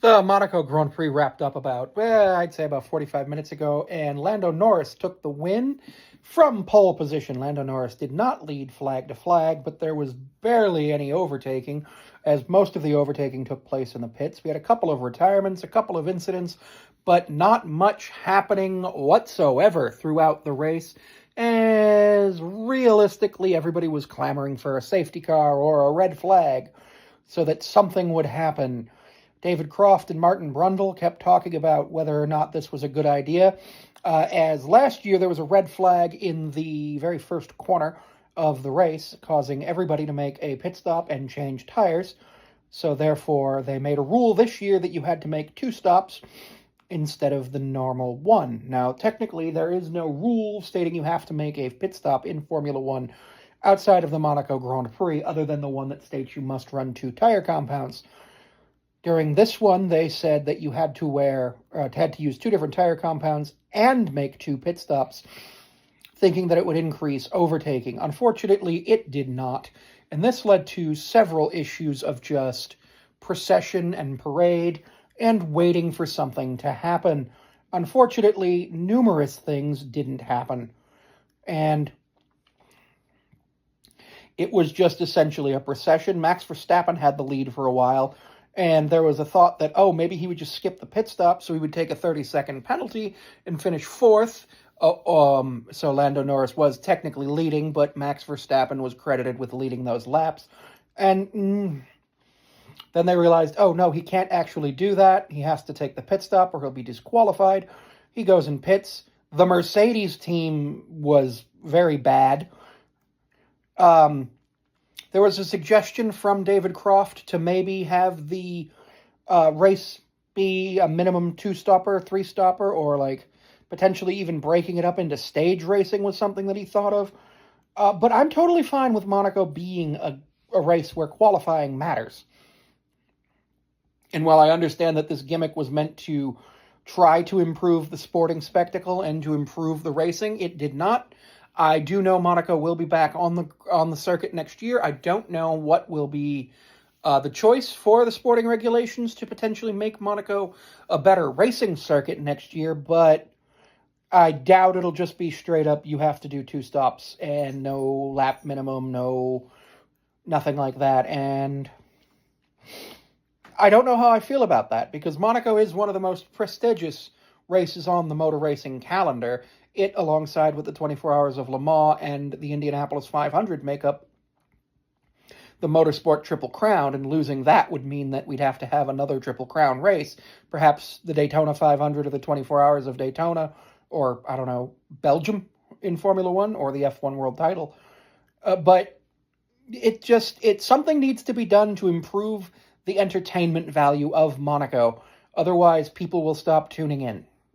The Monaco Grand Prix wrapped up I'd say about 45 minutes ago, and Lando Norris took the win from pole position. Lando Norris did not lead flag to flag, but there was barely any overtaking, as most of the overtaking took place in the pits. We had a couple of retirements, a couple of incidents, but not much happening whatsoever throughout the race, as realistically everybody was clamoring for a safety car or a red flag so that something would happen. David Croft and Martin Brundle kept talking about whether or not this was a good idea, as last year there was a red flag in the very first corner of the race, causing everybody to make a pit stop and change tires. So therefore, they made a rule this year that you had to make 2 stops instead of the normal 1. Now, technically, there is no rule stating you have to make a pit stop in Formula 1 outside of the Monaco Grand Prix, other than the one that states you must run 2 tire compounds. During this one, they said that you had to use 2 different tire compounds and make 2 pit stops, thinking that it would increase overtaking. Unfortunately, it did not, and this led to several issues of just procession and parade and waiting for something to happen. Unfortunately, numerous things didn't happen, and it was just essentially a procession. Max Verstappen had the lead for a while, and there was a thought that, maybe he would just skip the pit stop so he would take a 30-second penalty and finish 4th. So Lando Norris was technically leading, but Max Verstappen was credited with leading those laps. And then they realized, no, he can't actually do that. He has to take the pit stop or he'll be disqualified. He goes and pits. The Mercedes team was very bad. There was a suggestion from David Croft to maybe have the race be a minimum 2-stopper, 3-stopper, or potentially even breaking it up into stage racing was something that he thought of. But I'm totally fine with Monaco being a race where qualifying matters. And while I understand that this gimmick was meant to try to improve the sporting spectacle and to improve the racing, it did not. I do know Monaco will be back on the circuit next year. I don't know what will be the choice for the sporting regulations to potentially make Monaco a better racing circuit next year, but I doubt it'll just be straight up you have to do 2 stops and no lap minimum, nothing like that. And I don't know how I feel about that, because Monaco is one of the most prestigious races on the motor racing calendar. It, alongside with the 24 Hours of Le Mans and the Indianapolis 500, make up the Motorsport Triple Crown, and losing that would mean that we'd have to have another Triple Crown race, perhaps the Daytona 500 or the 24 Hours of Daytona, or, I don't know, Belgium in Formula 1, or the F1 World title. But something needs to be done to improve the entertainment value of Monaco. Otherwise, people will stop tuning in.